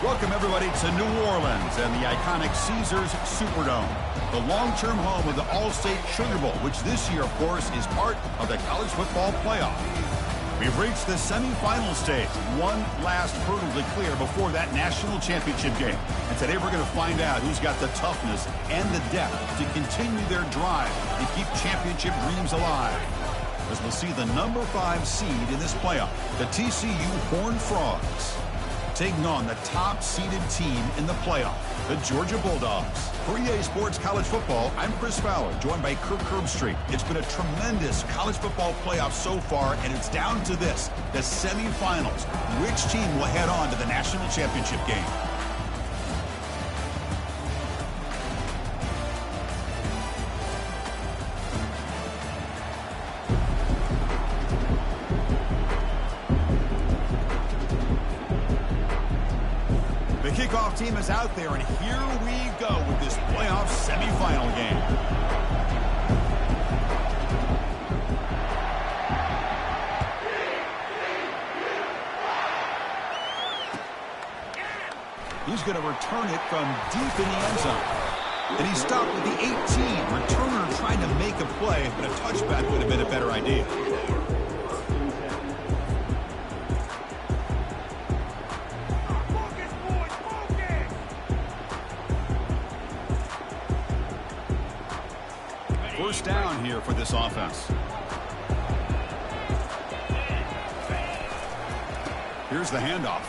Welcome, everybody, to New Orleans and the iconic Caesars Superdome, the long-term home of the All-State Sugar Bowl, which this year, of course, is part of the college football playoff. We've reached the semifinal stage, one last hurdle to clear before that national championship game. And today we're going to find out who's got the toughness and the depth to continue their drive and keep championship dreams alive. As we'll see the number 5 seed in this playoff, the TCU Horned Frogs, taking on the top-seeded team in the playoff, the Georgia Bulldogs. For EA Sports College Football, I'm Chris Fowler, joined by Kirk Herbstreit. It's been a tremendous college football playoff so far, and it's down to this, the semifinals. Which team will head on to the national championship game? The kickoff team is out there, and here we go with this playoff semifinal game. He's going to return it from deep in the end zone. And he stopped with the 18. Returner trying to make a play, but a touchback would have been a better idea. First down here for this offense. Here's the handoff.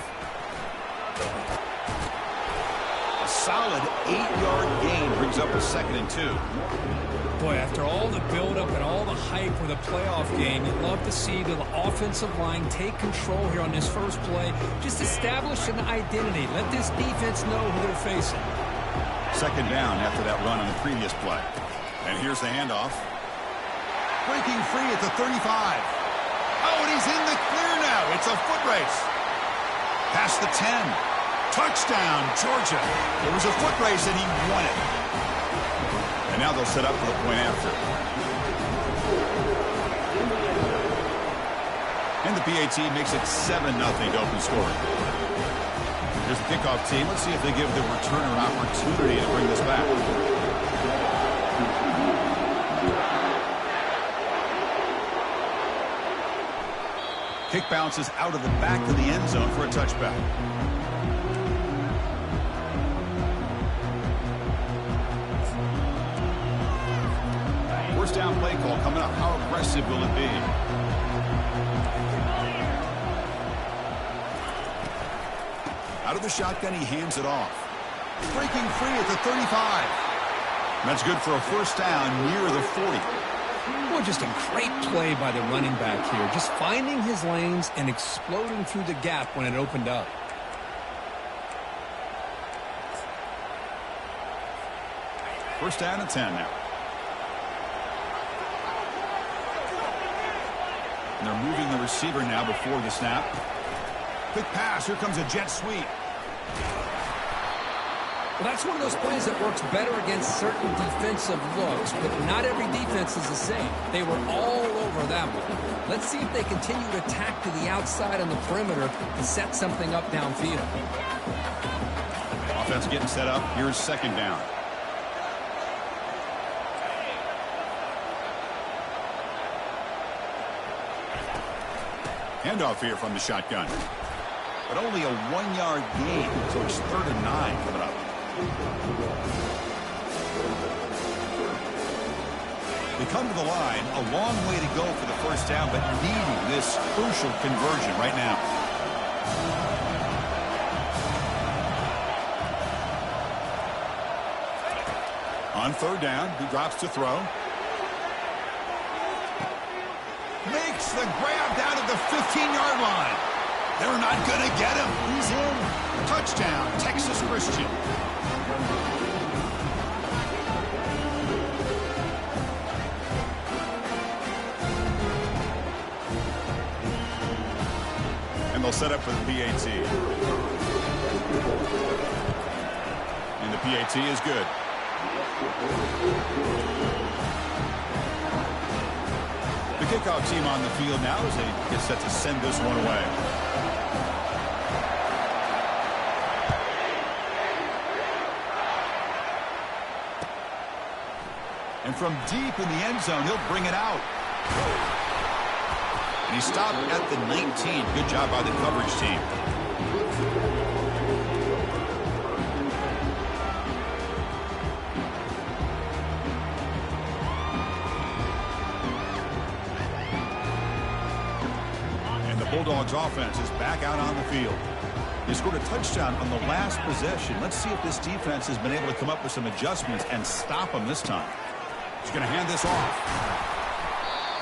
A solid 8-yard gain brings up a 2nd and 2. Boy, after all the buildup and all the hype for the playoff game, you'd love to see the offensive line take control here on this first play. Just establish an identity. Let this defense know who they're facing. 2nd down after that run on the previous play. And here's the handoff. Breaking free at the 35. Oh, and he's in the clear now. It's a foot race. Past the 10. Touchdown, Georgia. It was a foot race, and he won it. And now they'll set up for the point after. And the PAT makes it 7-0 to open scoring. Here's the kickoff team. Let's see if they give the returner an opportunity to bring this back. Kick bounces out of the back of the end zone for a touchback. First down play call coming up. How aggressive will it be? Out of the shotgun, he hands it off. Breaking free at the 35. That's good for a first down near the 40. Well, just a great play by the running back here. Just finding his lanes and exploding through the gap when it opened up. First down and 10 now. And they're moving the receiver now before the snap. Quick pass. Here comes a jet sweep. Well, that's one of those plays that works better against certain defensive looks, but not every defense is the same. They were all over that one. Let's see if they continue to attack to the outside on the perimeter to set something up downfield. Offense getting set up. Here's 2nd down. Handoff here from the shotgun. But only a 1-yard gain, so it's 3rd and 9 coming up. They come to the line, a long way to go for the first down, but needing this crucial conversion right now. On 3rd down, he drops to throw. Makes the grab down at the 15-yard line. They're not going to get him. He's in. Touchdown, Texas Christian. And they'll set up for the PAT. And the PAT is good. The kickoff team on the field now as they get set to send this one away. And from deep in the end zone, he'll bring it out. And he stopped at the 19. Good job by the coverage team. Bulldogs offense is back out on the field. They scored a touchdown on the last possession. Let's see if this defense has been able to come up with some adjustments and stop them this time. He's going to hand this off.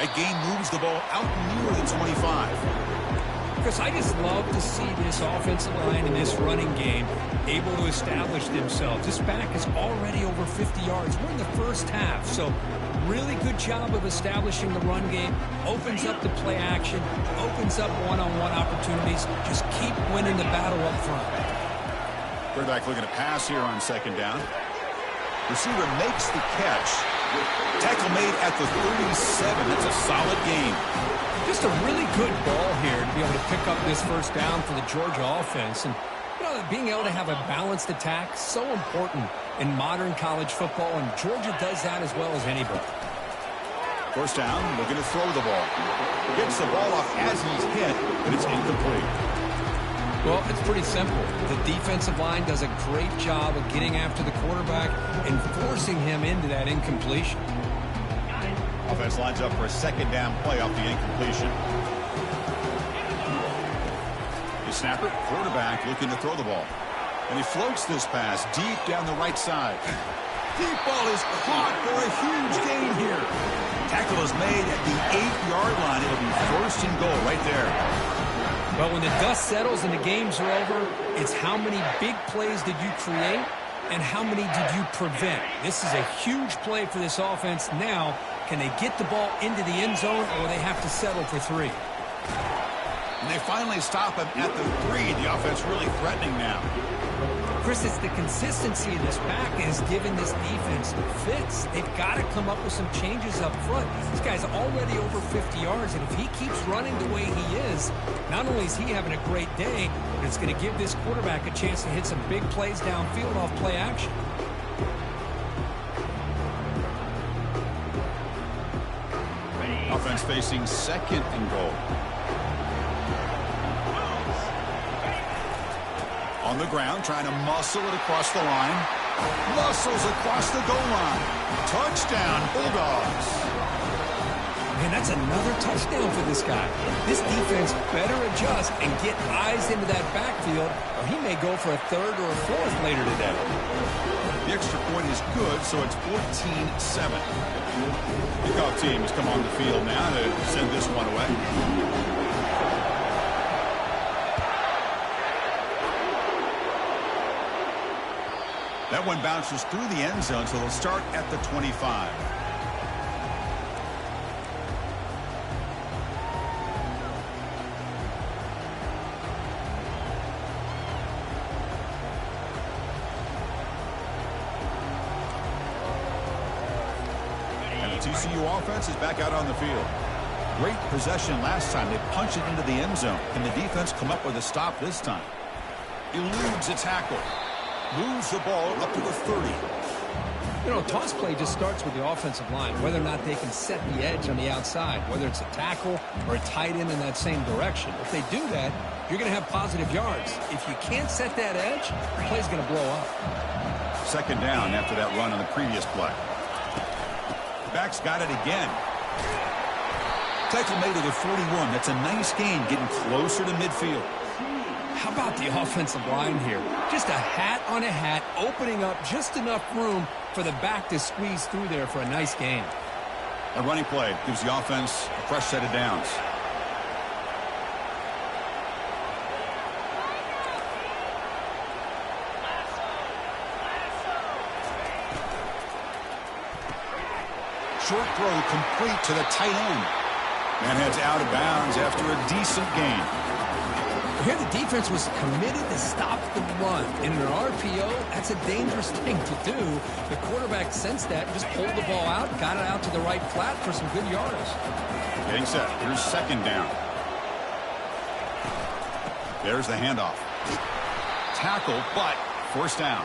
That gain moves the ball out near the 25. Chris, I just love to see this offensive line in this running game able to establish themselves. This back is already over 50 yards. We're in the first half, so really good job of establishing the run game. Opens up the play action, opens up one-on-one opportunities. Just keep winning the battle up front. Quarterback looking to pass here on second down. Receiver makes the catch. Tackle made at the 37. That's a solid game. Just a really good ball here to be able to pick up this first down for the Georgia offense. And being able to have a balanced attack, so important in modern college football, and Georgia does that as well as anybody. First down, looking to throw the ball. Gets the ball off as he's hit, but it's incomplete. Well, it's pretty simple. The defensive line does a great job of getting after the quarterback and forcing him into that incompletion. Offense lines up for a second down play off the incompletion. The snapper, quarterback looking to throw the ball. And he floats this pass deep down the right side. Deep ball is caught for a huge gain here. Tackle is made at the 8-yard line. It'll be first and goal right there. But when the dust settles and the games are over, it's how many big plays did you create and how many did you prevent. This is a huge play for this offense. Now, can they get the ball into the end zone, or will they have to settle for 3? And they finally stop him at the 3. The offense really threatening now. Chris, it's the consistency of this back is giving this defense fits. They've got to come up with some changes up front. This guy's already over 50 yards, and if he keeps running the way he is, not only is he having a great day, but it's going to give this quarterback a chance to hit some big plays downfield off play action. Offense facing second and goal. On the ground, trying to muscle it across the line. Muscles across the goal line. Touchdown, Bulldogs. Man, that's another touchdown for this guy. This defense better adjust and get eyes into that backfield, or he may go for a 3rd or a 4th later today. The extra point is good, so it's 14-7. Kickoff team has come on the field now to send this one away. That one bounces through the end zone, so they'll start at the 25. And the TCU offense is back out on the field. Great possession last time. They punched it into the end zone. Can the defense come up with a stop this time? Eludes a tackle. Moves the ball up to the 30. You know, toss play just starts with the offensive line, whether or not they can set the edge on the outside, whether it's a tackle or a tight end in that same direction. If they do that, you're going to have positive yards. If you can't set that edge, the play's going to blow up. Second down after that run on the previous play. The back's got it again. Tackle made to the 41. That's a nice gain, getting closer to midfield. How about the offensive line here? Just a hat on a hat, opening up just enough room for the back to squeeze through there for a nice gain. A running play gives the offense a fresh set of downs. Short throw complete to the tight end. Man heads out of bounds after a decent gain. Here the defense was committed to stop the run. In an RPO, that's a dangerous thing to do. The quarterback sensed that, just pulled the ball out, got it out to the right flat for some good yards. Getting set. Here's second down. There's the handoff. Tackle, but first down.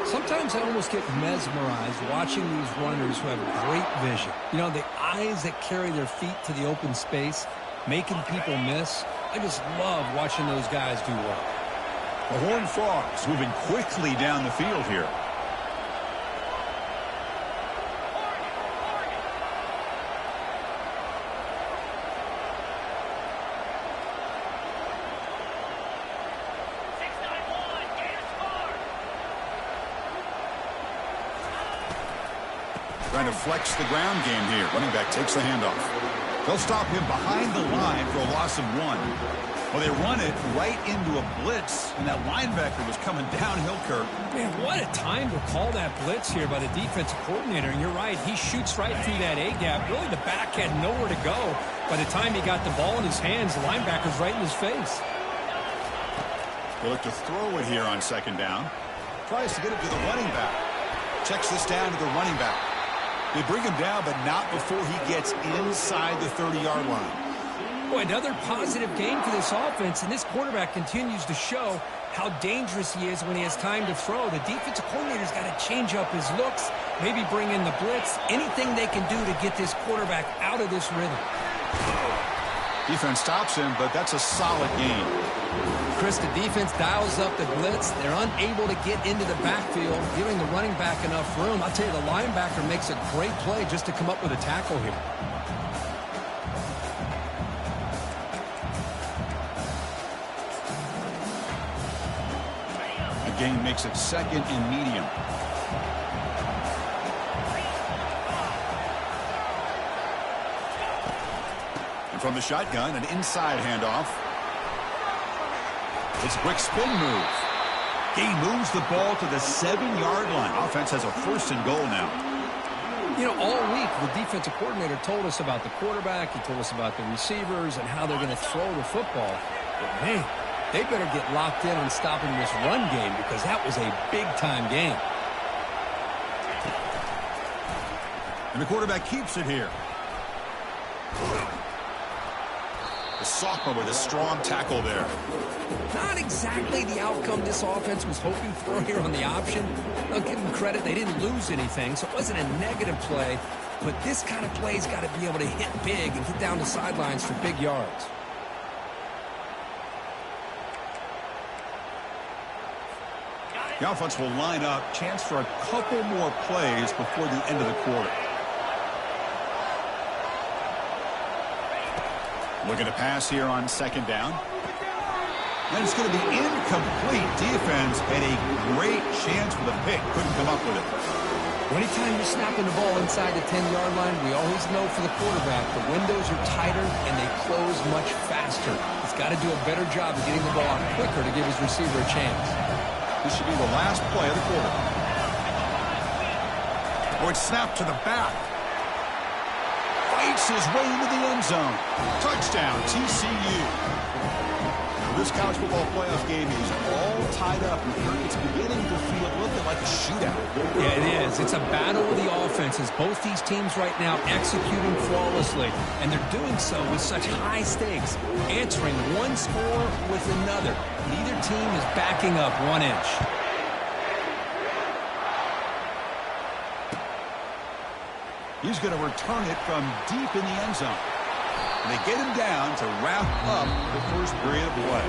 Sometimes I almost get mesmerized watching these runners who have great vision. You know, the eyes that carry their feet to the open space, making people miss. I just love watching those guys do well. The Horned Frogs moving quickly down the field here. Trying to flex the ground game here. Running back takes the handoff. They'll stop him behind the line for a loss of 1. Well, they run it right into a blitz, and that linebacker was coming downhill, Kirk. Man, what a time to call that blitz here by the defensive coordinator. And you're right, he shoots right through that A-gap. Really, the back had nowhere to go. By the time he got the ball in his hands, the linebacker's right in his face. They look to throw it here on second down. Tries to get it to the running back. Checks this down to the running back. They bring him down, but not before he gets inside the 30-yard line. Boy, another positive game for this offense, and this quarterback continues to show how dangerous he is when he has time to throw. The defensive coordinator's got to change up his looks, maybe bring in the blitz, anything they can do to get this quarterback out of this rhythm. Defense stops him, but that's a solid game. Chris, the defense dials up the blitz. They're unable to get into the backfield, giving the running back enough room. I'll tell you, the linebacker makes a great play just to come up with a tackle here. The game makes it second and medium. And from the shotgun, an inside handoff. It's a quick spin move. He moves the ball to the 7-yard line. Offense has a first and goal now. You know, all week, the defensive coordinator told us about the quarterback. He told us about the receivers and how they're going to throw the football. But, man, they better get locked in on stopping this run game because that was a big-time game. And the quarterback keeps it here. The sophomore with a strong tackle there. Not exactly the outcome this offense was hoping for here on the option. I'll give them credit. They didn't lose anything, so it wasn't a negative play. But this kind of play's got to be able to hit big and get down the sidelines for big yards. The offense will line up. Chance for a couple more plays before the end of the quarter. Looking to pass here on second down. And it's going to be incomplete. Defense had a great chance for the pick. Couldn't come up with it. Anytime you're snapping the ball inside the 10-yard line, we always know for the quarterback the windows are tighter and they close much faster. He's got to do a better job of getting the ball out quicker to give his receiver a chance. This should be the last play of the quarter. Or it's snapped to the back. Fights his way into the end zone. Touchdown, TCU. This college football playoff game is all tied up. It's beginning to feel a little bit like a shootout. Yeah, it is. It's a battle of the offenses. Both these teams right now executing flawlessly, and they're doing so with such high stakes, answering one score with another. Neither team is backing up 1 inch. He's going to return it from deep in the end zone. And they get him down to wrap up the first period of play.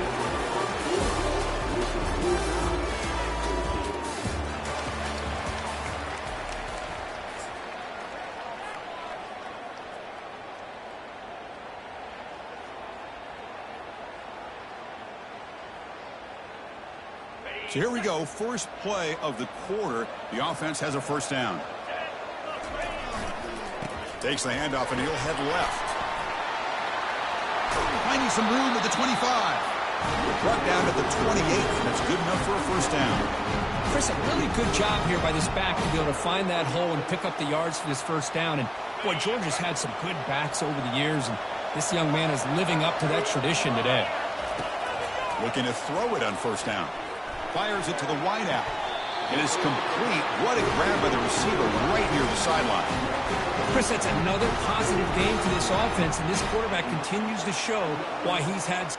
So here we go, first play of the quarter. The offense has a first down. Takes the handoff and he'll head left. Finding some room at the 25. Brought down at the 28. That's good enough for a first down. Chris, a really good job here by this back to be able to find that hole and pick up the yards for this first down. And, boy, Georgia's had some good backs over the years, and this young man is living up to that tradition today. Looking to throw it on first down. Fires it to the wideout. It is complete. What a grab by the receiver right near the sideline. Chris, that's another positive game for this offense, and this quarterback continues to show why he's had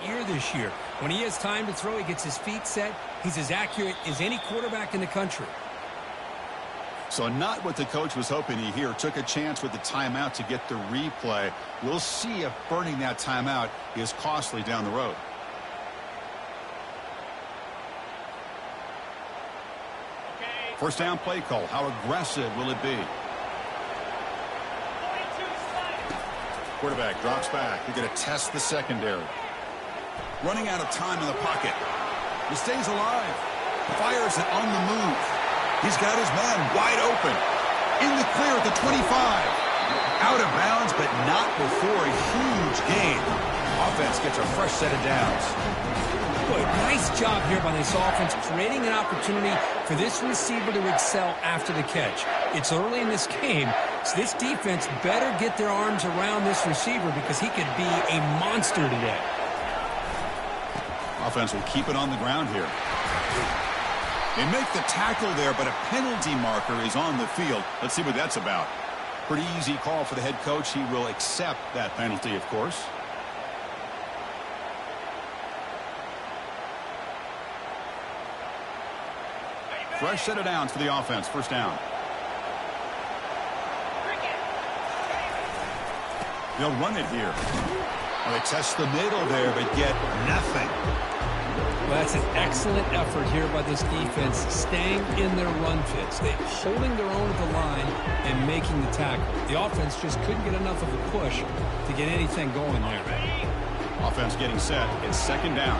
year this year. When he has time to throw, he gets his feet set. He's as accurate as any quarterback in the country. So not what the coach was hoping to hear. Took a chance with the timeout to get the replay. We'll see if burning that timeout is costly down the road. First down play call. How aggressive will it be? Quarterback drops back. They're going to test the secondary. Running out of time in the pocket. He stays alive. Fires it on the move. He's got his man wide open. In the clear at the 25. Out of bounds, but not before a huge gain. Offense gets a fresh set of downs. Good. Nice job here by this offense, creating an opportunity for this receiver to excel after the catch. It's early in this game, so this defense better get their arms around this receiver because he could be a monster today. Offense will keep it on the ground here. They make the tackle there, but a penalty marker is on the field. Let's see what that's about. Pretty easy call for the head coach. He will accept that penalty, of course. Fresh set of downs for the offense. First down. They'll run it here. Well, they test the middle there, but get nothing. Well, that's an excellent effort here by this defense, staying in their run fits. They're holding their own at the line and making the tackle. The offense just couldn't get enough of a push to get anything going there. Offense getting set. It's second down.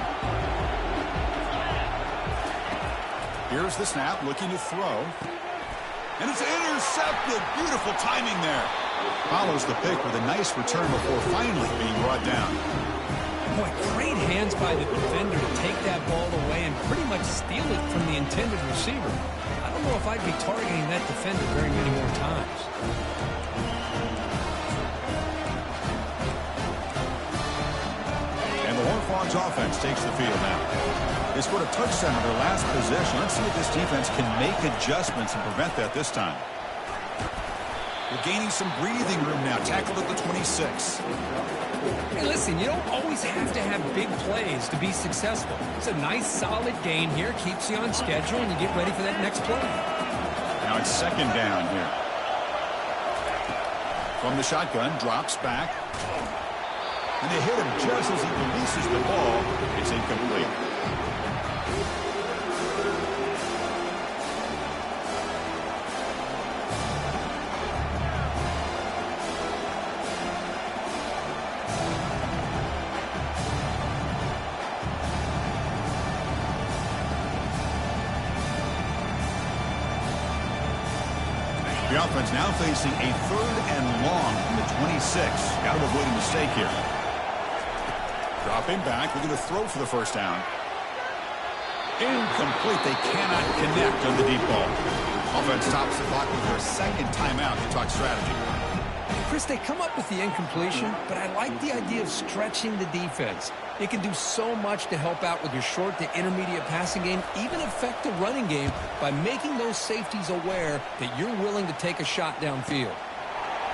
Here's the snap, looking to throw. And it's intercepted. Beautiful timing there. Follows the pick with a nice return before finally being brought down. Boy, great hands by the defender to take that ball away and pretty much steal it from the intended receiver. I don't know if I'd be targeting that defender very many more times. And the Horned Frogs offense takes the field now. They scored a touchdown on their last possession. Let's see if this defense can make adjustments and prevent that this time. We're gaining some breathing room now. Tackled at the 26. Hey, listen, you don't always have to have big plays to be successful. It's a nice, solid gain here. Keeps you on schedule, and you get ready for that next play. Now it's second down here. From the shotgun, drops back. And they hit him just as he releases the ball. It's incomplete. The offense now facing a third and long from the 26. Got to avoid a mistake here. Dropping back. We're going to throw for the first down. Incomplete. They cannot connect on the deep ball. Offense stops the clock with their second timeout to talk strategy. Chris, they come up with the incompletion, but I like the idea of stretching the defense. It can do so much to help out with your short to intermediate passing game, even affect the running game by making those safeties aware that you're willing to take a shot downfield.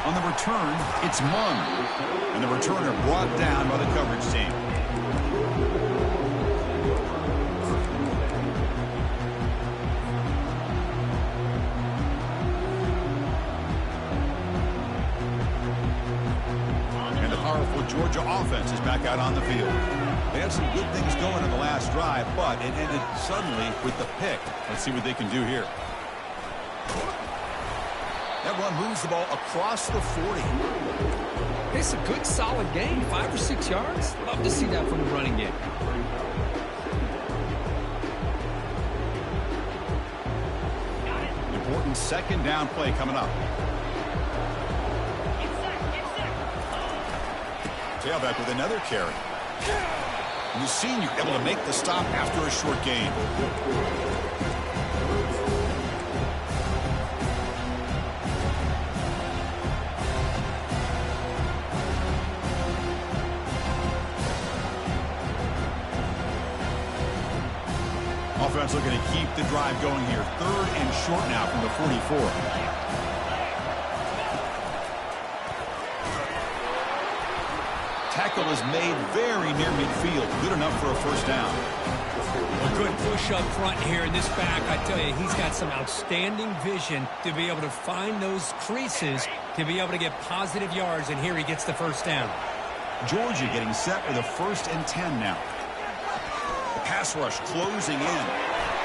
On the return, it's Mung. And the returner brought down by the coverage team. And the powerful Georgia offense is back out on the field. They had some good things going in the last drive, but it ended suddenly with the pick. Let's see what they can do here. That run moves the ball across the 40. It's a good, solid gain. 5 or 6 yards. Love to see that from the running game. Important second down play coming up. Tailback with another carry. And the senior able to make the stop after a short gain. Offense looking to keep the drive going here. Third and short now from the 44. tackle is made very near midfield. Good enough for a first down. A good push up front here in this back. I tell you, he's got some outstanding vision to be able to find those creases, to be able to get positive yards, and here he gets the first down. Georgia getting set with a 1st and 10 now. The pass rush closing in.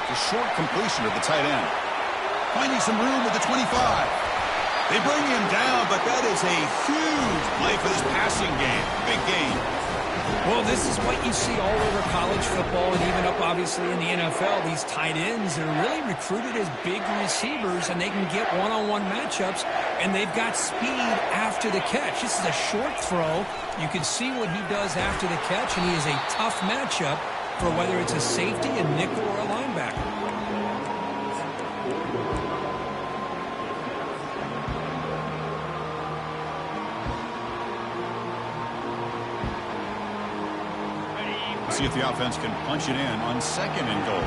The short completion of the tight end. Finding some room with the 25. They bring him down, but that is a huge play for this passing game. Big game. Well, this is what you see all over college football and even up, obviously, in the NFL. These tight ends are really recruited as big receivers, and they can get one-on-one matchups, and they've got speed after the catch. This is a short throw. You can see what he does after the catch, and he is a tough matchup for whether it's a safety, a nickel, or a linebacker. See if the offense can punch it in on 2nd and goal.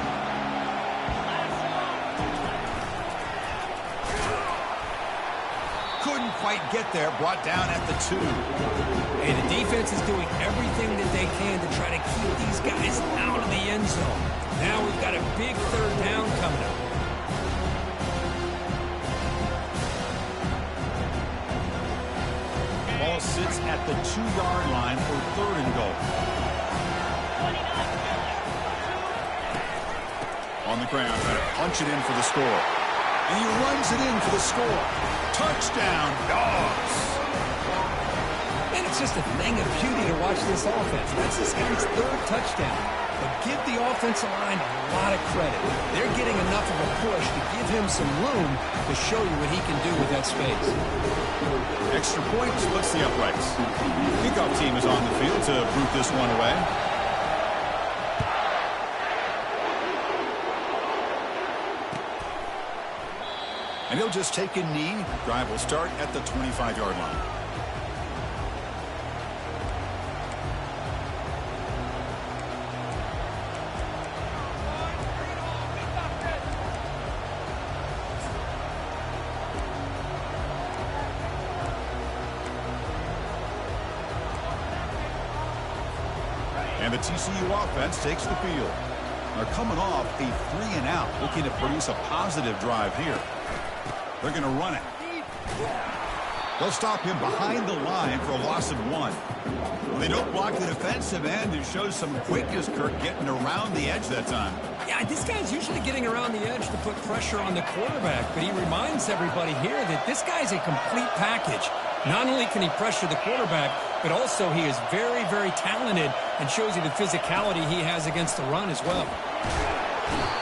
Couldn't quite get there. Brought down at the 2. Hey, the defense is doing everything that they can to try to keep these guys out of the end zone. Now we've got a big 3rd down coming up. Ball sits at the 2-yard line for 3rd and goal. On the ground, trying to punch it in for the score. And he runs it in for the score. Touchdown, Dogs. And it's just a thing of beauty to watch this offense. That's this guy's 3rd touchdown. But give the offensive line a lot of credit. They're getting enough of a push to give him some room to show you what he can do with that space. Extra point splits the uprights. Kickoff team is on the field to root this one away. And he'll just take a knee. Drive will start at the 25-yard line. And the TCU offense takes the field. They're coming off a 3-and-out, looking to produce a positive drive here. They're going to run it. They'll stop him behind the line for a loss of 1. When they don't block the defensive end, it shows some quickness, Kirk, getting around the edge that time. Yeah, this guy's usually getting around the edge to put pressure on the quarterback, but he reminds everybody here that this guy's a complete package. Not only can he pressure the quarterback, but also he is very, very talented and shows you the physicality he has against the run as well.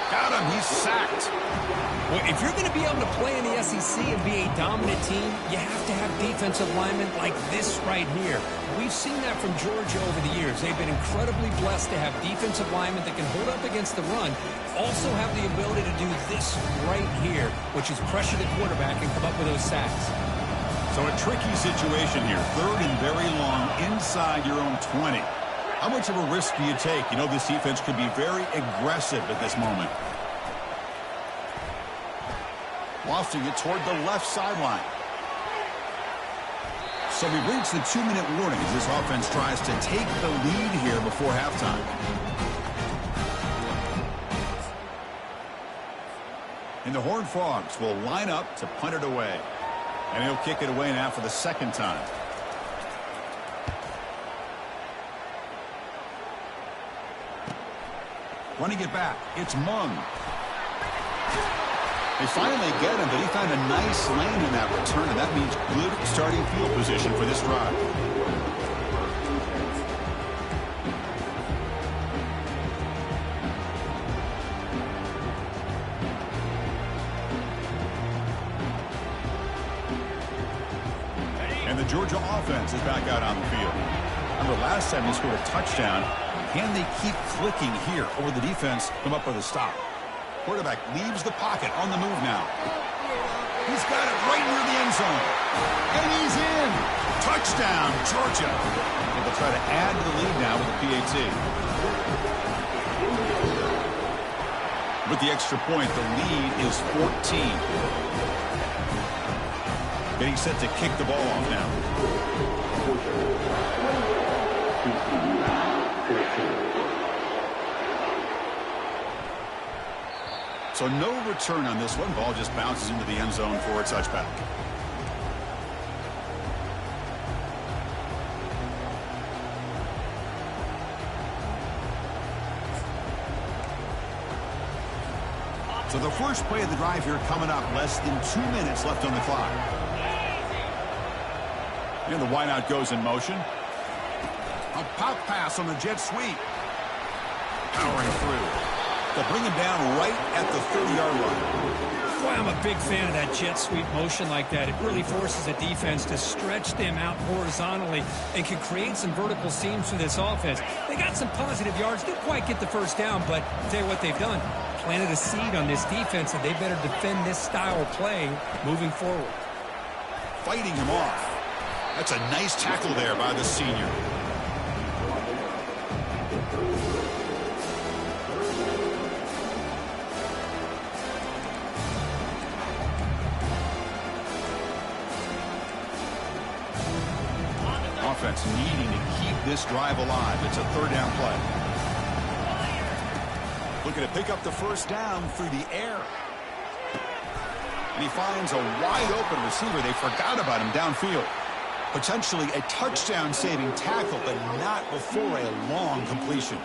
Got him. He's sacked. Well, if you're going to be able to play in the SEC and be a dominant team, you have to have defensive linemen like this right here. We've seen that from Georgia over the years. They've been incredibly blessed to have defensive linemen that can hold up against the run, also have the ability to do this right here, which is pressure the quarterback and come up with those sacks. So a tricky situation here. 3rd and very long inside your own 20. How much of a risk do you take? You know this defense could be very aggressive at this moment. Lofting it toward the left sideline. So we reach the 2-minute warning as this offense tries to take the lead here before halftime. And the Horned Frogs will line up to punt it away. And he'll kick it away now for the 2nd time. Running it back, it's Mung. They finally get him, but he found a nice lane in that return, and that means good starting field position for this drive. And the Georgia offense is back out on the field. Remember, last time they scored a touchdown. Can they keep clicking here, or will the defense come up with a stop? Quarterback leaves the pocket on the move now. He's got it right near the end zone. And he's in. Touchdown, Georgia. And they'll try to add to the lead now with the PAT. With the extra point, the lead is 14. Getting set to kick the ball off now. So no return on this one. Ball just bounces into the end zone for a touchback. So the first play of the drive here coming up. Less than 2 minutes left on the clock. And the wideout goes in motion. A pop pass on the jet sweep. Powering through. They'll bring him down right at the 30-yard line. Boy, I'm a big fan of that jet sweep motion like that. It really forces a defense to stretch them out horizontally and can create some vertical seams for this offense. They got some positive yards. Didn't quite get the first down, but I'll tell you what they've done. Planted a seed on this defense, and they better defend this style of play moving forward. Fighting him off. That's a nice tackle there by the senior. Offense needing to keep this drive alive. It's a third down play. Looking to pick up the first down through the air. And he finds a wide open receiver. They forgot about him downfield. Potentially a touchdown-saving tackle, but not before a long completion.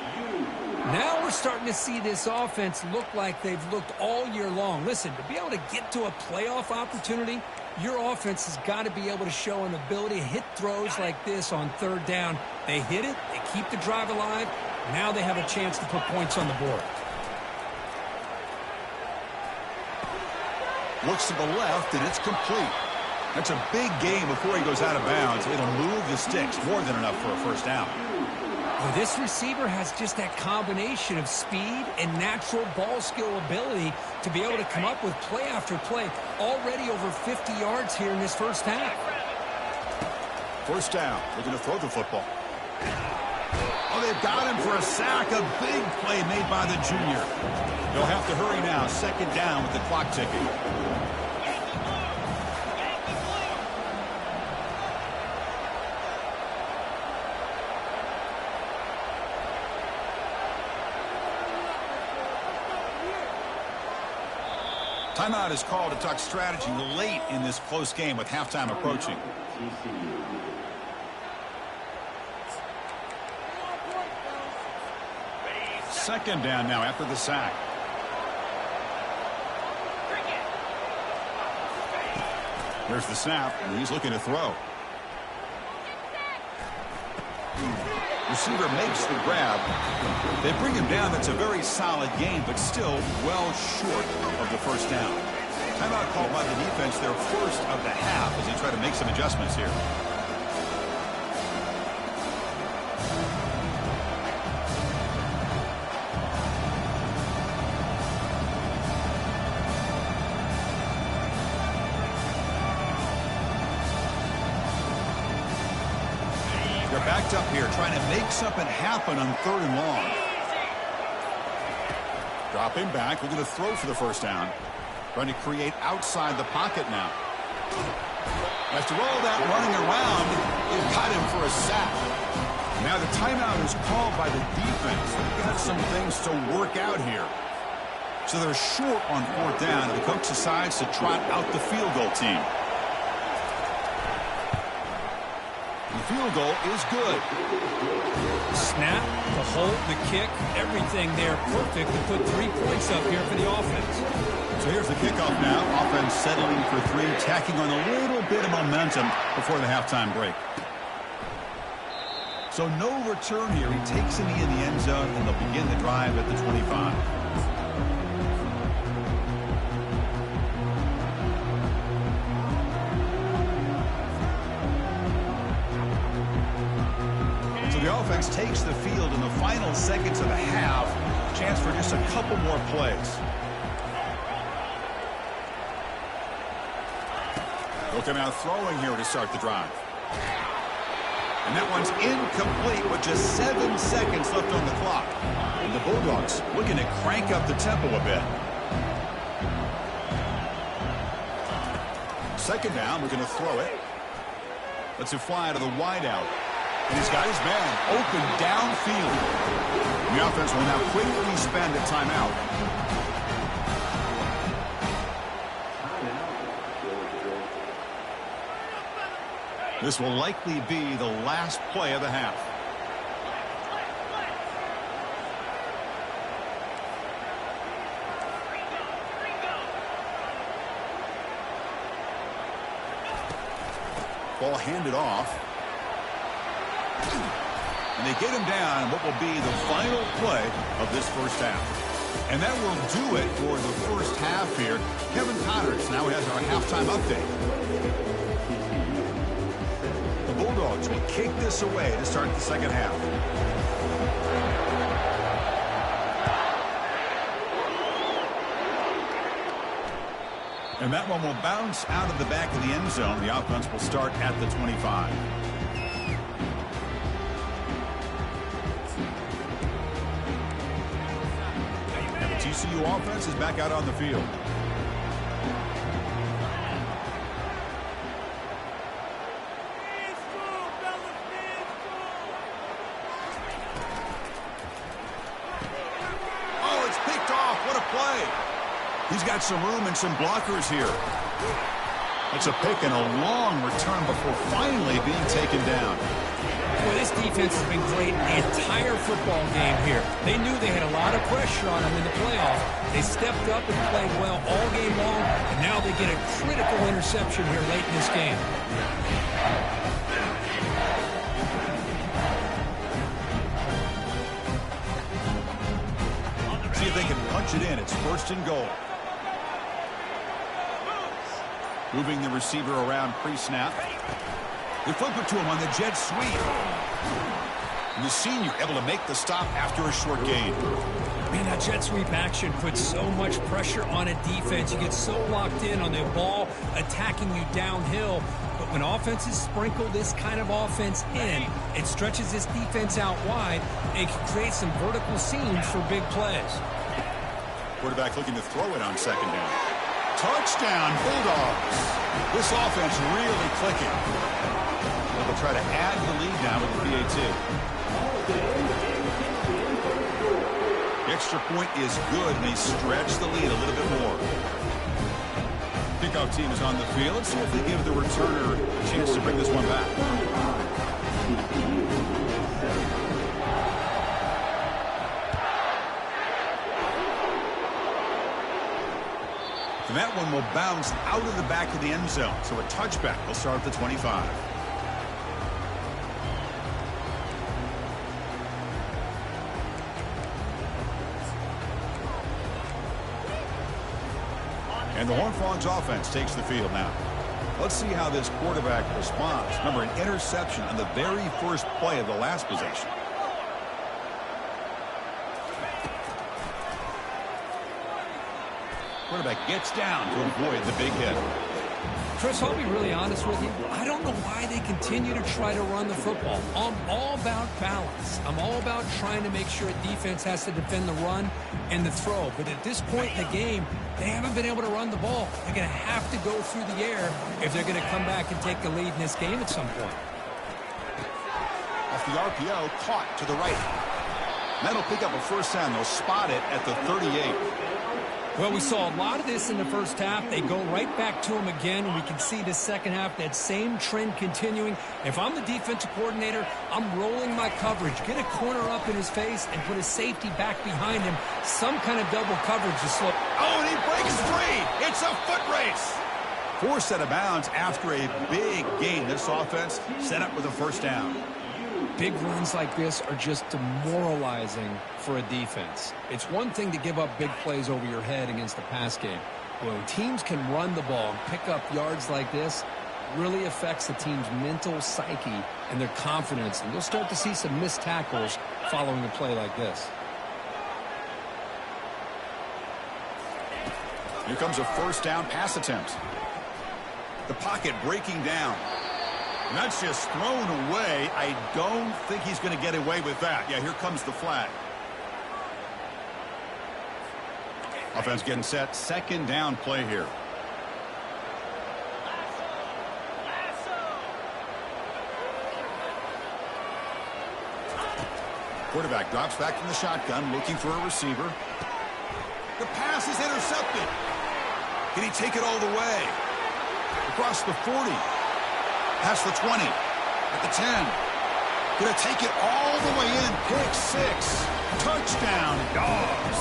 Now we're starting to see this offense look like they've looked all year long. Listen, to be able to get to a playoff opportunity, your offense has got to be able to show an ability to hit throws like this on third down. They hit it, they keep the drive alive. Now they have a chance to put points on the board. Looks to the left, and it's complete. That's a big gain before he goes out of bounds. It'll move the sticks, more than enough for a first down. Well, this receiver has just that combination of speed and natural ball skill ability to be able to come up with play after play. Already over 50 yards here in this first half. First down. Looking to throw the football. Oh, they've got him for a sack. A big play made by the junior. They'll have to hurry now. Second down with the clock ticking. Timeout is called to talk strategy late in this close game with halftime approaching. Second down now after the sack. Here's the snap, and he's looking to throw. Receiver makes the grab. They bring him down. That's a very solid game, but still well short of the first down. Timeout called by the defense, their first of the half, as they try to make some adjustments here. They're backed up here, trying to make something happen on third and long. Dropping back, looking to throw for the first down. Trying to create outside the pocket now. After all that running around, they've got him for a sack. Now the timeout is called by the defense. They've got some things to work out here. So they're short on fourth down, and the coach decides to trot out the field goal team. The field goal is good. Snap, the hold, the kick, everything there perfect to put 3 points up here for the offense. So here's the kickoff now. Offense settling for three, tacking on a little bit of momentum before the halftime break. So no return here. He takes a knee in the end zone, and they'll begin the drive at the 25. The offense takes the field in the final seconds of the half. Chance for just a couple more plays. Looking out throwing here to start the drive. And that one's incomplete with just 7 seconds left on the clock. And the Bulldogs looking to crank up the tempo a bit. Second down, we're going to throw it. Lets it fly to the wideout. And he's got his man open downfield. The offense will now quickly spend a timeout. This will likely be the last play of the half. Ball handed off. And they get him down in what will be the final play of this first half. And that will do it for the first half here. Kevin Connors now has our halftime update. The Bulldogs will kick this away to start the second half. And that one will bounce out of the back of the end zone. The offense will start at the 25. And the TCU offense is back out on the field. Oh, it's picked off. What a play. He's got some room and some blockers here. It's a pick and a long return before finally being taken down. Well, this defense has been great the entire football game here. They knew they had a lot of pressure on them in the playoff. They stepped up and played well all game long, and now they get a critical interception here late in this game. See if they can punch it in. It's first and goal. Moving the receiver around pre-snap. They flip it to him on the jet sweep. And the senior able to make the stop after a short gain. Man, that jet sweep action puts so much pressure on a defense. You get so locked in on the ball attacking you downhill. But when offenses sprinkle this kind of offense in, it stretches this defense out wide. It can create some vertical seams for big plays. Quarterback looking to throw it on second down. Touchdown, Bulldogs. This offense really clicking. They'll try to add the lead now with the PAT. The extra point is good, and they stretch the lead a little bit more. Kickoff team is on the field. Let's see if they give the returner a chance to bring this one back. And that one will bounce out of the back of the end zone. So a touchback will start at the 25. And the Horned Frogs offense takes the field now. Let's see how this quarterback responds. Remember, an interception on the very first play of the last possession. Quarterback gets down to avoid the big hit. Chris, I'll be really honest with you. I don't know why they continue to try to run the football. I'm all about balance. I'm all about trying to make sure a defense has to defend the run and the throw. But at this point in the game, they haven't been able to run the ball. They're going to have to go through the air if they're going to come back and take the lead in this game at some point. Off the RPO, caught to the right. That'll pick up a first down. They'll spot it at the 38. Well, we saw a lot of this in the first half. They go right back to him again. We can see the second half, that same trend continuing. If I'm the defensive coordinator, I'm rolling my coverage. Get a corner up in his face and put a safety back behind him. Some kind of double coverage to slip. Oh, and he breaks free. It's a foot race. Forced out of bounds after a big gain. This offense set up with a first down. Big runs like this are just demoralizing for a defense. It's one thing to give up big plays over your head against the pass game. When teams can run the ball and pick up yards like this, really affects the team's mental psyche and their confidence. And you'll start to see some missed tackles following a play like this. Here comes a first down pass attempt. The pocket breaking down. And that's just thrown away. I don't think he's going to get away with that. Yeah, here comes the flag. Offense getting set. Second down play here. Quarterback drops back from the shotgun, looking for a receiver. The pass is intercepted. Can he take it all the way? Across the 40. Past the 20. At the 10. Gonna take it all the way in. Pick 6. Touchdown, Dogs.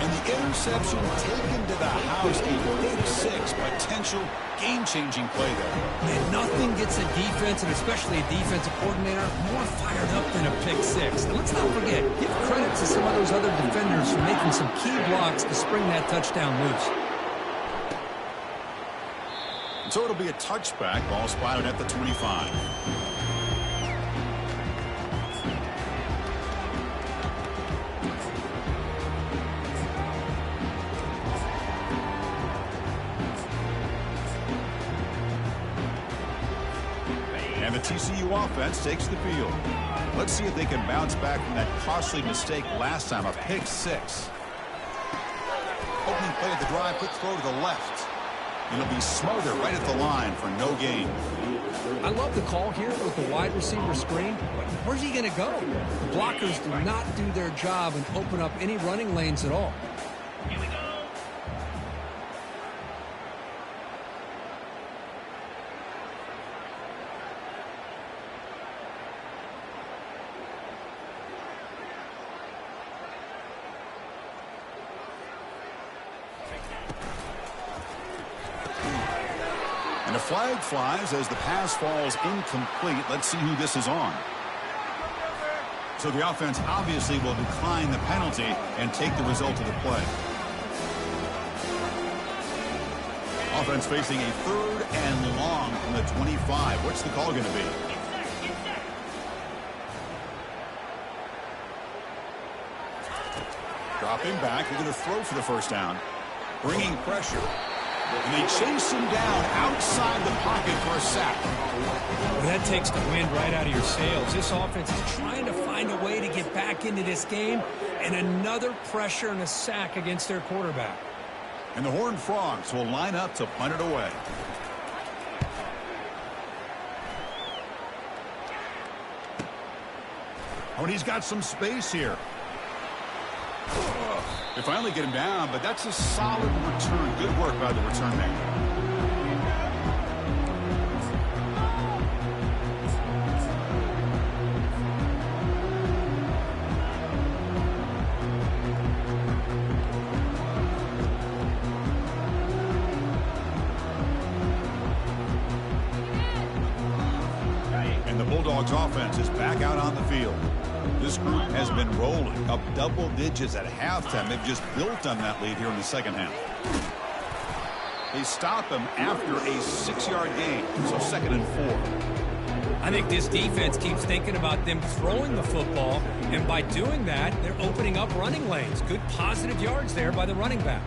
And the interception taken to the house. A big 6. Potential game-changing play there. And nothing gets a defense, and especially a defensive coordinator, more fired up than a pick 6. And let's not forget, give credit to some of those other defenders for making some key blocks to spring that touchdown loose. And so it'll be a touchback. Ball spotted at the 25. And the TCU offense takes the field. Let's see if they can bounce back from that costly mistake last time, a pick 6. Opening play of the drive, quick throw to the left. It'll be smothered right at the line for no gain. I love the call here with the wide receiver screen, but where's he going to go? The blockers do not do their job and open up any running lanes at all. Here we go. And a flag flies as the pass falls incomplete. Let's see who this is on. So the offense obviously will decline the penalty and take the result of the play. Offense facing a 3rd and long from the 25. What's the call going to be? Dropping back, they're going to throw for the first down. Bringing pressure. And they chase him down outside the pocket for a sack. Well, that takes the wind right out of your sails. This offense is trying to find a way to get back into this game, and another pressure and a sack against their quarterback. And the Horned Frogs will line up to punt it away. Oh, and he's got some space here. They finally get him down, but that's a solid return. Good work by the return man. And the Bulldogs offense is back out on the field. This group has been rolling up double digits at halftime. They've just built on that lead here in the second half. They stop them after a 6-yard gain, so 2nd and 4. I think this defense keeps thinking about them throwing the football, and by doing that, they're opening up running lanes. Good positive yards there by the running back.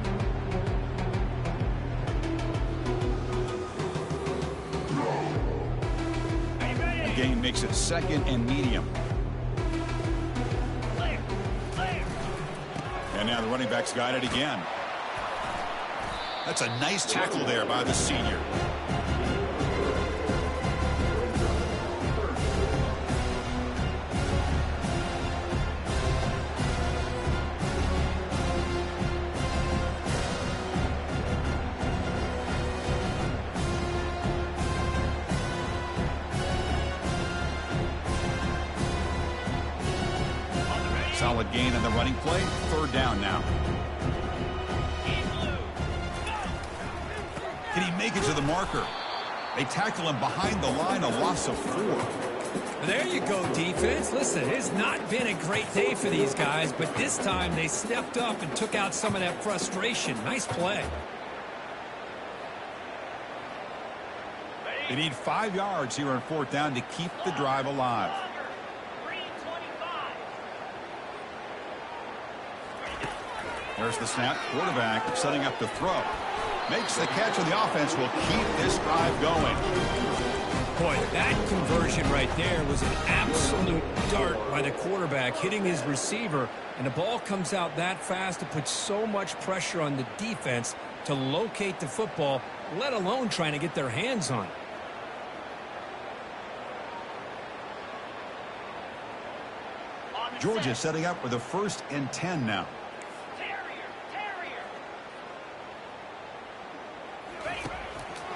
The gain makes it 2nd and medium. And now the running back's got it again. That's a nice tackle there by the senior. Solid gain on the running play. 3rd down now. Can he make it to the marker? They tackle him behind the line, a loss of 4. There you go, defense. Listen, it's not been a great day for these guys, but this time they stepped up and took out some of that frustration. Nice play. They need 5 yards here on 4th down to keep the drive alive. There's the snap. Quarterback setting up the throw. Makes the catch, and the offense will keep this drive going. Boy, that conversion right there was an absolute dart by the quarterback, hitting his receiver, and the ball comes out that fast to put so much pressure on the defense to locate the football, let alone trying to get their hands on it. Georgia setting up for the 1st and 10 now.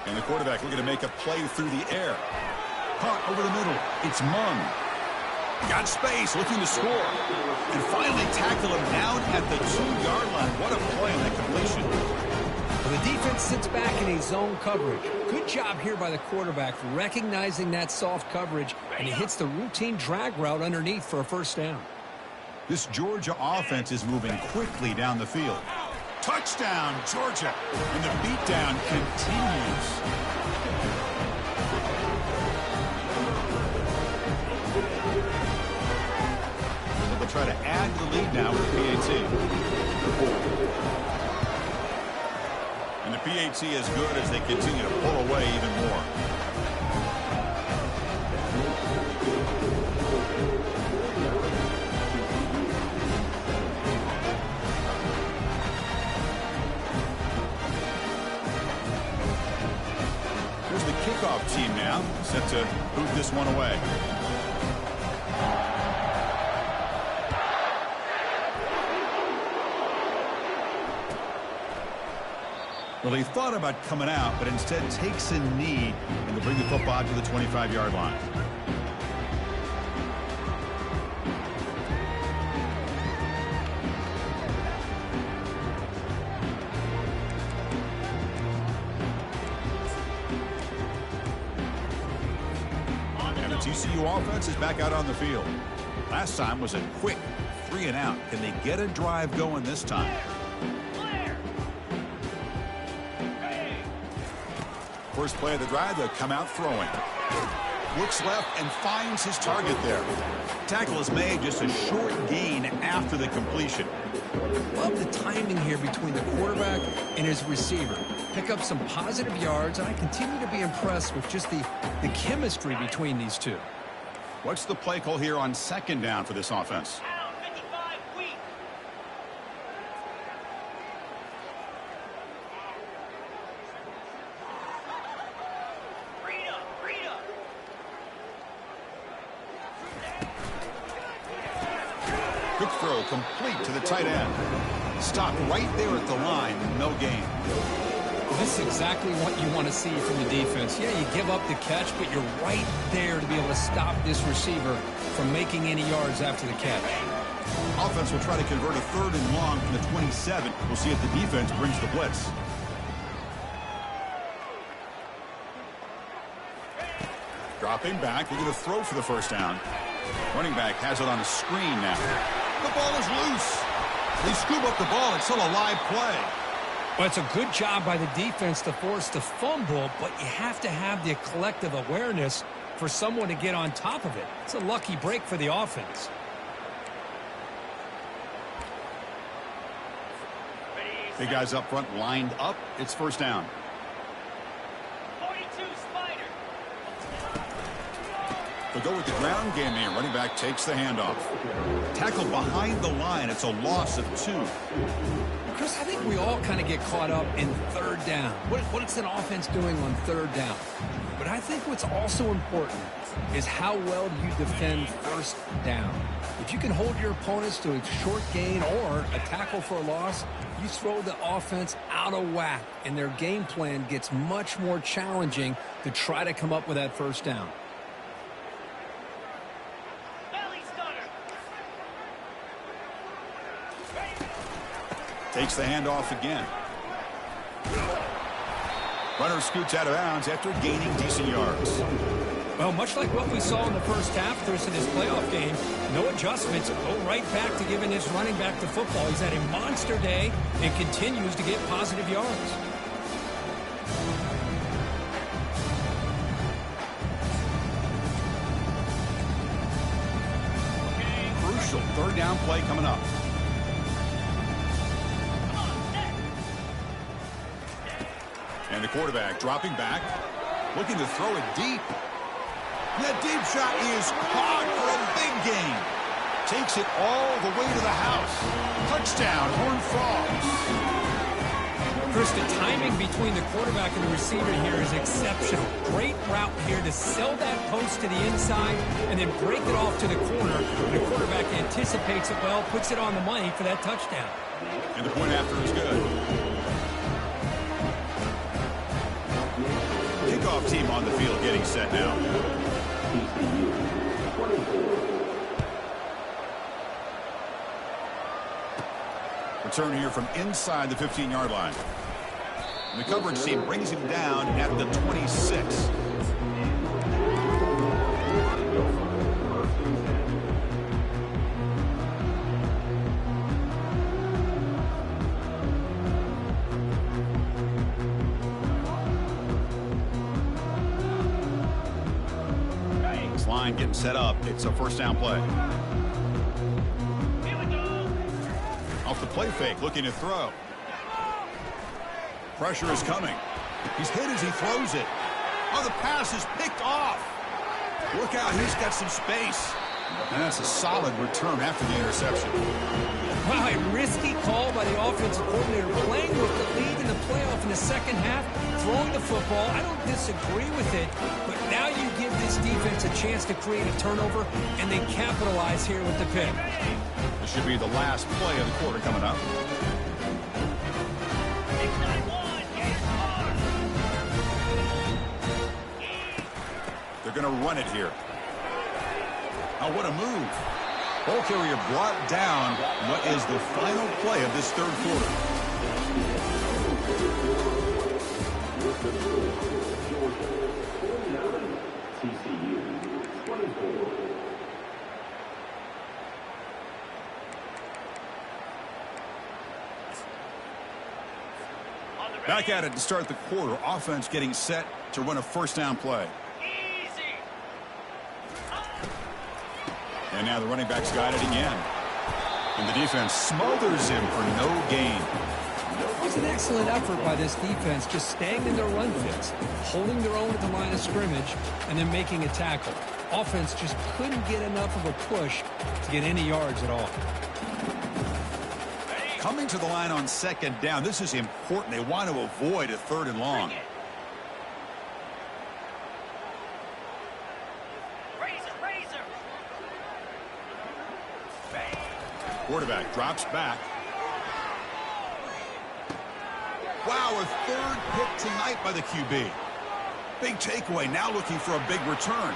And the quarterback looking to make a play through the air. Caught over the middle. It's Mung. Got space, looking to score. And finally tackle him down at the 2-yard line. What a play on that completion. Well, the defense sits back in a zone coverage. Good job here by the quarterback recognizing that soft coverage, and he hits the routine drag route underneath for a first down. This Georgia offense is moving quickly down the field. Touchdown, Georgia. And the beatdown continues. They'll try to add to the lead now with the PAT. And the PAT is good as they continue to pull away even more. Here's the kickoff team now, set to boot this one away. Well, he thought about coming out, but instead takes a knee and to bring the football to the 25-yard line. And the TCU offense is back out on the field. Last time was a quick 3-and-out. Can they get a drive going this time? First play of the drive, they'll come out throwing. Looks left and finds his target there. Tackle is made, just a short gain after the completion. Love the timing here between the quarterback and his receiver. Pick up some positive yards, and I continue to be impressed with just the chemistry between these two. What's the play call here on second down for this offense? Quick throw complete to the tight end. Stop right there at the line, no gain. This is exactly what you want to see from the defense. Yeah, you give up the catch, but you're right there to be able to stop this receiver from making any yards after the catch. Offense will try to convert a 3rd and long from the 27. We'll see if the defense brings the blitz. Dropping back, looking to throw for the first down. Running back has it on a screen now. The ball is loose. They scoop up the ball. It's still a live play. Well, it's a good job by the defense to force the fumble, but you have to have the collective awareness for someone to get on top of it. It's a lucky break for the offense. Big guys up front lined up. It's first down. They'll go with the ground game here. Running back takes the handoff. Tackled behind the line. It's a loss of 2. Chris, I think we all kind of get caught up in 3rd down. What's an offense doing on 3rd down? But I think what's also important is how well do you defend 1st down. If you can hold your opponents to a short gain or a tackle for a loss, you throw the offense out of whack, and their game plan gets much more challenging to try to come up with that 1st down. Takes the handoff again. Runner scoots out of bounds after gaining decent yards. Well, much like what we saw in the first half through this playoff game, no adjustments. Go right back to giving this running back the football. He's had a monster day and continues to get positive yards. Crucial 3rd down play coming up. And the quarterback dropping back, looking to throw it deep. That deep shot is caught for a big gain. Takes it all the way to the house. Touchdown, Horned Frogs. Chris, the timing between the quarterback and the receiver here is exceptional. Great route here to sell that post to the inside and then break it off to the corner. And the quarterback anticipates it well, puts it on the money for that touchdown. And the point after is good. face-off team on the field getting set now. Return here from inside the 15-yard line. And the coverage team brings him down at the 26. Line getting set up. It's a first down play. Off the play fake, looking to throw. Pressure is coming. He's hit as he throws it. Oh, the pass is picked off. Look out, he's got some space. And that's a solid return after the interception. Wow, a risky call by the offensive coordinator, playing with the lead in the playoff in the second half, throwing the football. I don't disagree with it, but now you give this defense a chance to create a turnover, and they capitalize here with the pick. This should be the last play of the quarter coming up. They're going to run it here. Oh, what a move. Ball carrier brought down what is the final play of this third quarter. Back at it to start the quarter. Offense getting set to run a first down play. And now the running back's got it again. And the defense smothers him for no gain. It was an excellent effort by this defense, just staying in their run fits, holding their own at the line of scrimmage, and then making a tackle. Offense just couldn't get enough of a push to get any yards at all. Coming to the line on second down, this is important. They want to avoid a third and long. Quarterback drops back. Wow, a third pick tonight by the QB. Big takeaway, now looking for a big return.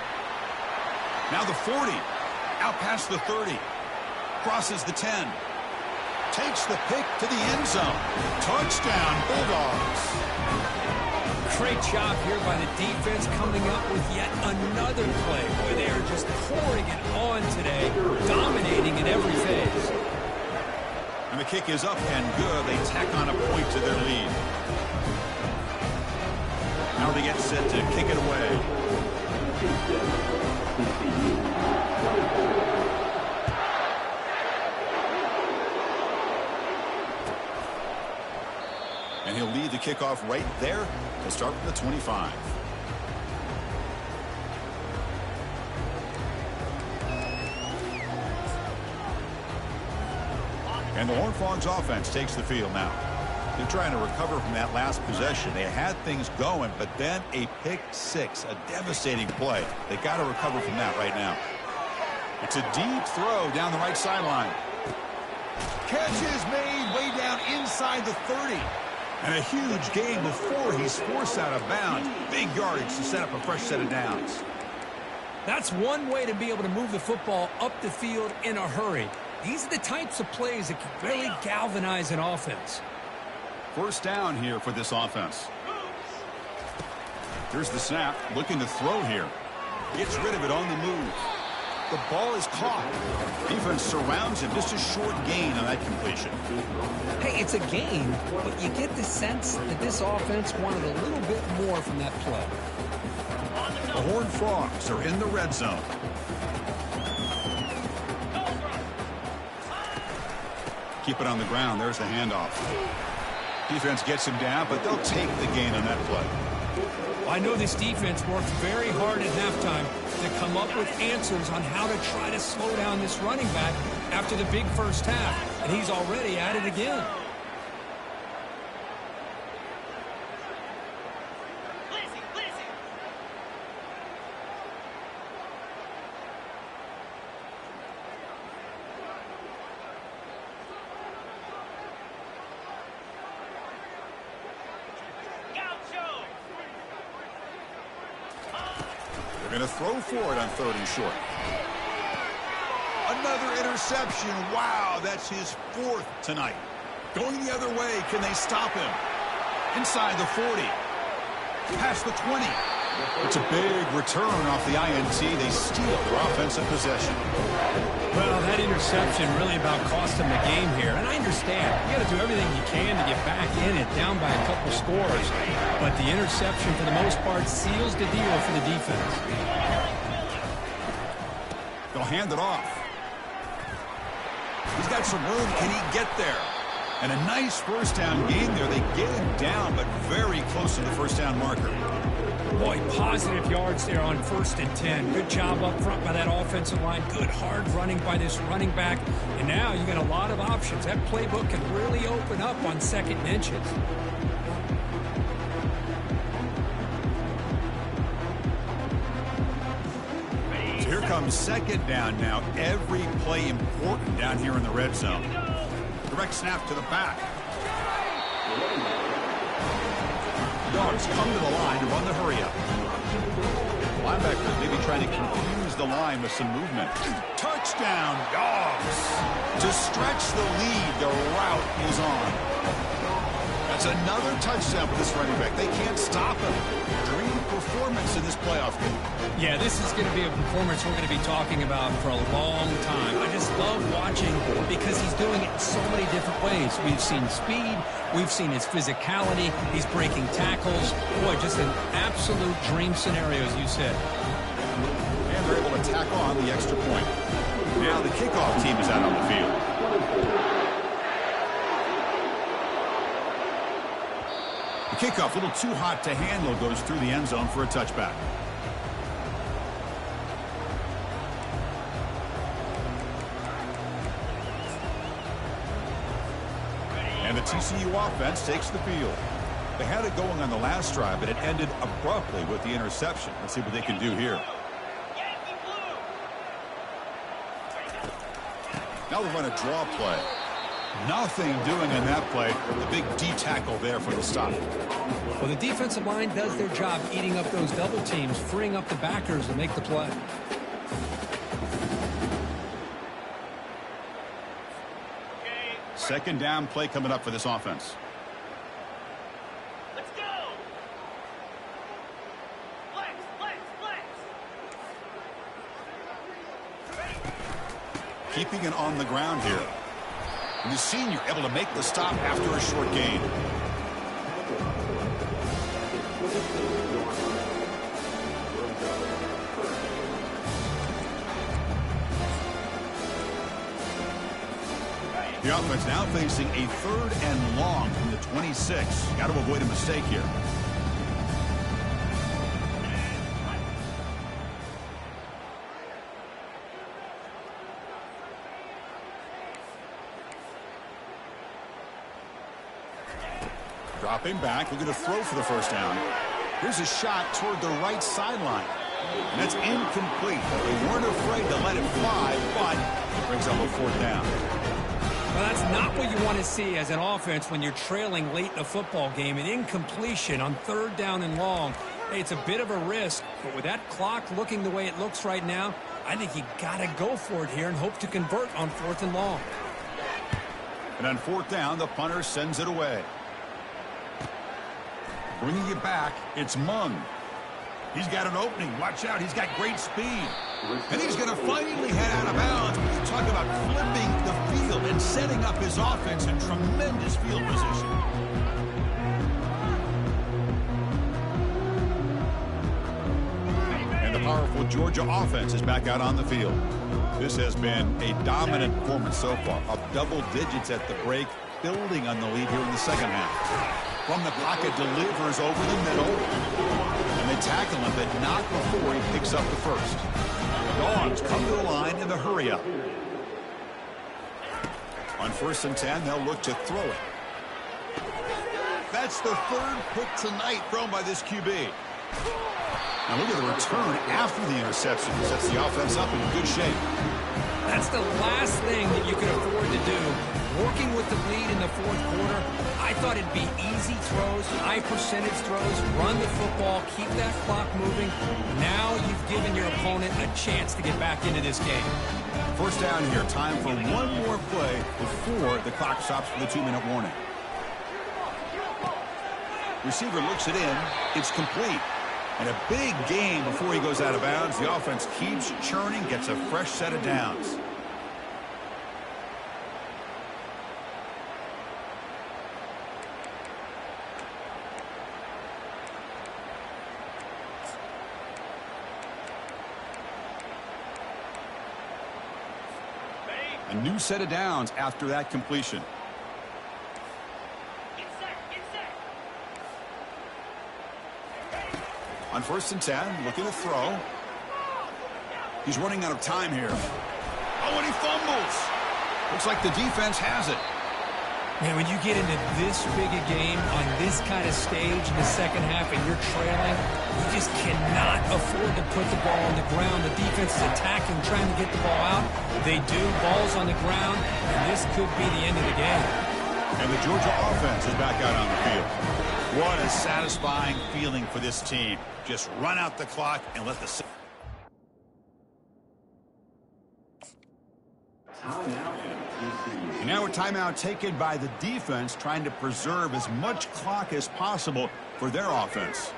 Now the 40, out past the 30, crosses the 10. Takes the pick to the end zone. Touchdown, Bulldogs. Great job here by the defense coming up with yet another play. Boy, they are just pouring it on today, dominating in every phase. And the kick is up and good. They tack on a point to their lead. Now they get set to kick it away. And he'll lead the kickoff right there. He'll start from the 25. And the Horned Frogs offense takes the field now. They're trying to recover from that last possession. They had things going, but then a pick six, a devastating play. They got to recover from that right now. It's a deep throw down the right sideline. Catch is made way down inside the 30. And a huge gain before he's forced out of bounds. Big yardage to set up a fresh set of downs. That's one way to be able to move the football up the field in a hurry. These are the types of plays that can really galvanize an offense. First down here for this offense. Here's the snap, looking to throw here. Gets rid of it on the move. The ball is caught. Defense surrounds him. Just a short gain on that completion. Hey, it's a gain, but you get the sense that this offense wanted a little bit more from that play. The Horned Frogs are in the red zone. Keep it on the ground. There's the handoff. Defense gets him down, but they'll take the gain on that play. I know this defense worked very hard at halftime to come up with answers on how to try to slow down this running back after the big first half, and he's already at it again. Going to throw for it on 3rd and short. Another interception. Wow, that's his 4th tonight. Going the other way. Can they stop him? Inside the 40. Past the 20. It's a big return off the INT. They steal their offensive possession. Well, that interception really about cost them the game here. And I understand. You got to do everything you can to get back in it, down by a couple scores. But the interception, for the most part, seals the deal for the defense. They'll hand it off. He's got some room. Can he get there? And a nice first down game there. They get him down, but very close to the first down marker. Boy, positive yards there on 1st and 10. Good job up front by that offensive line. Good hard running by this running back. And now you got a lot of options. That playbook can really open up on 2nd and inches. So here comes 2nd down now. Every play important down here in the red zone. Direct snap to the back. Dogs come to the line to run the hurry-up. Linebackers maybe trying to confuse the line with some movement. Touchdown, Dogs! To stretch the lead, the route is on. That's another touchdown for this running back. They can't stop him. Dream performance in this playoff game. Yeah, this is going to be a performance we're going to be talking about for a long time. I just love watching because he's doing it in so many different ways. We've seen speed. We've seen his physicality. He's breaking tackles. Boy, just an absolute dream scenario, as you said. And they're able to tack on the extra point. Now the kickoff team is out on the field. The kickoff, a little too hot to handle, goes through the end zone for a touchback. And the TCU offense takes the field. They had it going on the last drive, but it ended abruptly with the interception. Let's see what they can do here. Now they'll run a draw play. Nothing doing in that play. The big D tackle there for the stop. Well, the defensive line does their job eating up those double teams, freeing up the backers to make the play. Second down play coming up for this offense. Let's go. Flex, flex, flex. Keeping it on the ground here. And the senior able to make the stop after a short gain. The offense now facing a 3rd and long from the 26. Got to avoid a mistake here. Dropping back, looking to throw for the first down. Here's a shot toward the right sideline. And that's incomplete. They weren't afraid to let it fly, but it brings up a 4th down. Well, that's not what you want to see as an offense when you're trailing late in a football game. An incompletion on 3rd down and long. Hey, it's a bit of a risk, but with that clock looking the way it looks right now, I think you got to go for it here and hope to convert on 4th and long. And on 4th down, the punter sends it away. Bringing it back, it's Mung. He's got an opening. Watch out. He's got great speed. And he's going to finally head out of bounds. We're talking about flipping the field and setting up his offense in tremendous field position. And the powerful Georgia offense is back out on the field. This has been a dominant performance so far. Up double digits at the break, building on the lead here in the second half. From the pocket, delivers over the middle. And they tackle him, but not before he picks up the first. Dogs come to the line in the hurry-up. On 1st and 10, they'll look to throw it. That's the 3rd pick tonight thrown by this QB. Now look at the return after the interception. Sets the offense up in good shape. That's the last thing that you can afford to do Working with the lead in the fourth quarter, I thought it'd be easy throws, high percentage throws, run the football, keep that clock moving. Now you've given your opponent a chance to get back into this game. First down here. Time for one more play before the clock stops for the 2-minute warning. Receiver looks it in. It's complete. And a big gain before he goes out of bounds. The offense keeps churning, gets a fresh set of downs. A new set of downs after that completion. On 1st and 10, looking to throw. He's running out of time here. Oh, and he fumbles. Looks like the defense has it. Man, when you get into this big a game on this kind of stage in the second half and you're trailing, you just cannot afford to put the ball on the ground. The defense is attacking, trying to get the ball out. They do. Ball's on the ground, and this could be the end of the game. And the Georgia offense is back out on the field. What a satisfying feeling for this team. Just run out the clock and let the... And now a timeout taken by the defense, trying to preserve as much clock as possible for their offense.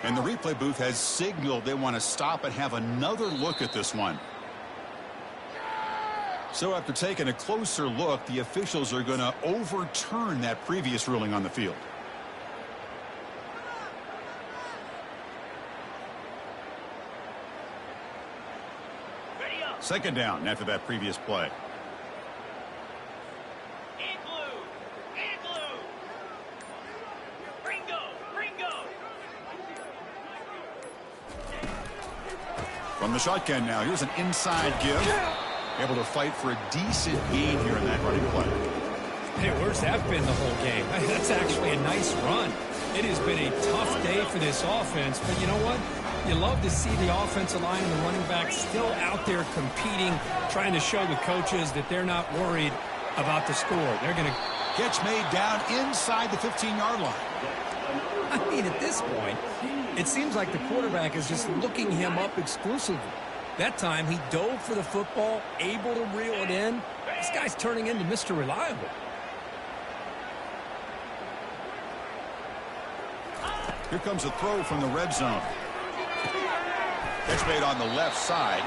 And the replay booth has signaled they want to stop and have another look at this one. So after taking a closer look, the officials are going to overturn that previous ruling on the field. Second down after that previous play. From the shotgun now, here's an inside give. Able to fight for a decent gain here in that running play. Hey, where's that been the whole game? That's actually a nice run. It has been a tough day for this offense, but you know what? You love to see the offensive line and the running back still out there competing, trying to show the coaches that they're not worried about the score. They're going to... Catch made down inside the 15-yard line. I mean, at this point, it seems like the quarterback is just looking him up exclusively. That time, he dove for the football, able to reel it in. This guy's turning into Mr. Reliable. Here comes a throw from the red zone. Catch made on the left side.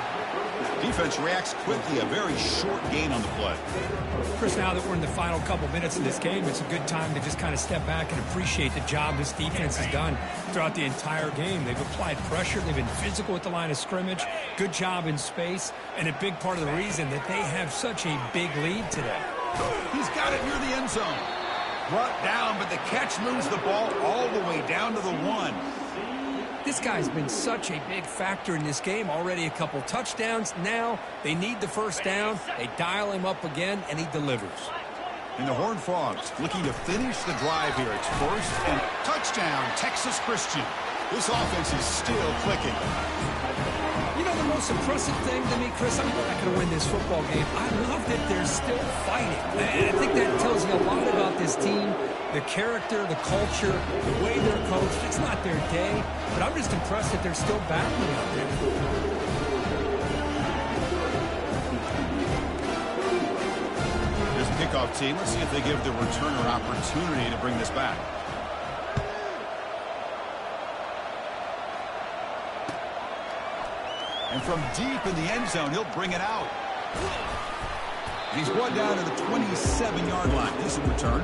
Defense reacts quickly. A very short gain on the play. Chris, now that we're in the final couple minutes of this game, it's a good time to just kind of step back and appreciate the job this defense has done throughout the entire game. They've applied pressure. They've been physical at the line of scrimmage. Good job in space. And a big part of the reason that they have such a big lead today. He's got it near the end zone. Brought down, but the catch moves the ball all the way down to the 1. This guy's been such a big factor in this game. Already a couple touchdowns. Now they need the first down. They dial him up again, and he delivers. And the Horned Frogs looking to finish the drive here. It's first and touchdown, Texas Christian. This offense is still clicking. You know, the most impressive thing to me, Chris, I'm not going to win this football game. I love that they're still fighting. And I think that tells you a lot about this team, the character, the culture, the way they're coached. It's not their day, but I'm just impressed that they're still battling out there. Here's the kickoff team. Let's see if they give the returner opportunity to bring this back. And from deep in the end zone, he'll bring it out. And he's brought down to the 27-yard line. Decent return.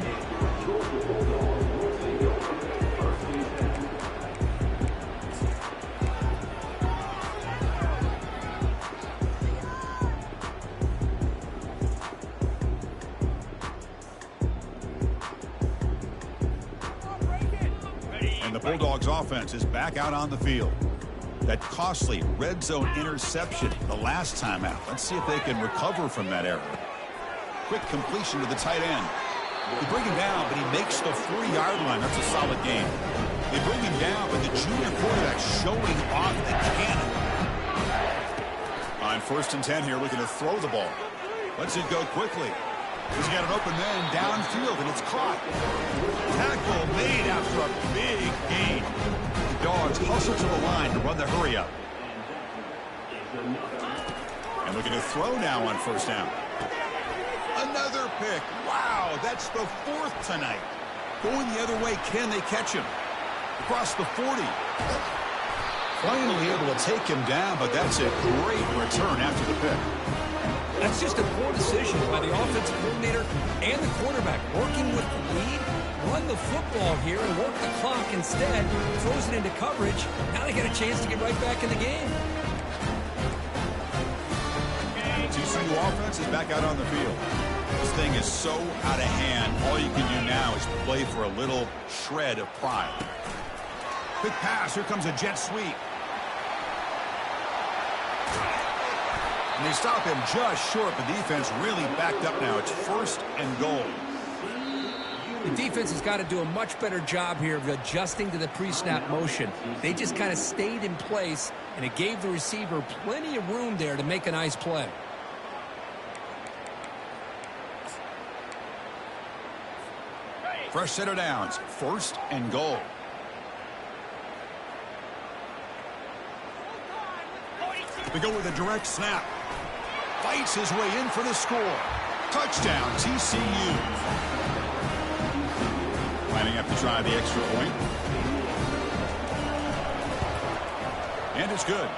And the Bulldogs offense is back out on the field. That costly red zone interception the last time out. Let's see if they can recover from that error. Quick completion to the tight end. They bring him down, but he makes the 40-yard line. That's a solid game. They bring him down, but the junior quarterback showing off the cannon. On 1st and 10 here, looking to throw the ball. Lets it go quickly. He's got an open man downfield, and it's caught. Tackle made after a big gain. The Dogs hustle to the line to run the hurry up. And looking to throw now on first down. Another pick. Wow, that's the 4th tonight. Going the other way, can they catch him? Across the 40. Finally able to take him down, but that's a great return after the pick. That's just a poor decision by the offensive coordinator and the quarterback. Working with the lead, run the football here and work the clock instead. Throws it into coverage. Now they get a chance to get right back in the game. TCU offense is back out on the field. This thing is so out of hand. All you can do now is play for a little shred of pride. Quick pass. Here comes a jet sweep. And they stop him just short. The defense really backed up now. It's 1st and goal. The defense has got to do a much better job here of adjusting to the pre-snap motion. They just kind of stayed in place, and it gave the receiver plenty of room there to make a nice play. Fresh set of downs. 1st and goal. They go with a direct snap. Fights his way in for the score. Touchdown, TCU. Lining up to try the extra point. And it's good.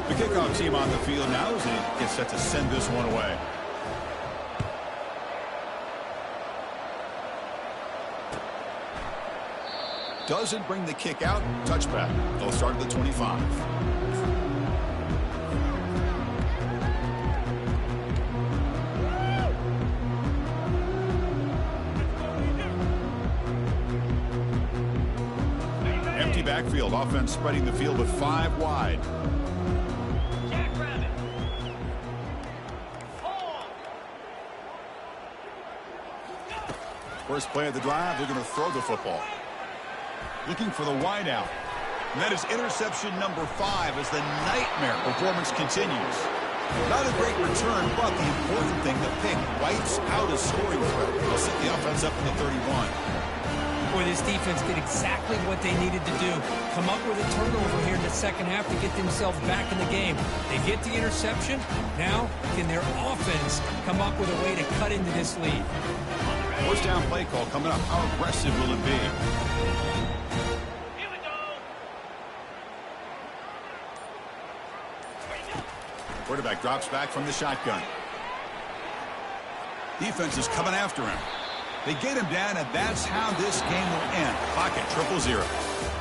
The kickoff team on the field now as he gets set to send this one away. Doesn't bring the kick out. Touchback. They'll start at the 25. Empty backfield. Offense spreading the field with 5 wide. First play of the drive, they're going to throw the football. Looking for the wideout. And that is interception number 5 as the nightmare performance continues. Not a great return, but the important thing, the pick wipes out a scoring threat. They'll set the offense up in the 31. Boy, this defense did exactly what they needed to do. Come up with a turnover here in the second half to get themselves back in the game. They get the interception. Now, can their offense come up with a way to cut into this lead? First down play call coming up. How aggressive will it be? Quarterback drops back from the shotgun. Defense is coming after him. They get him down, and that's how this game will end. Pocket 0-0.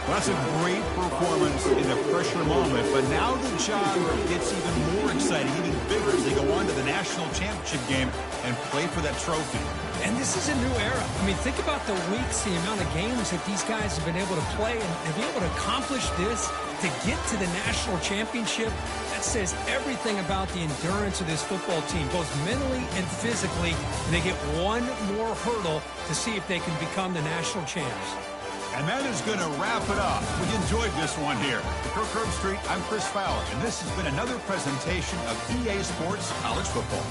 Well, that's a great performance in a pressure moment, but now the job gets even more exciting, even bigger as they go on to the national championship game and play for that trophy. And this is a new era. I mean, think about the weeks, the amount of games that these guys have been able to play, and to be able to accomplish this, to get to the national championship, that says everything about the endurance of this football team, both mentally and physically. And they get one more hurdle to see if they can become the national champs. And that is going to wrap it up. We enjoyed this one here. For Kirk Street, I'm Chris Fowler, and this has been another presentation of EA Sports College Football.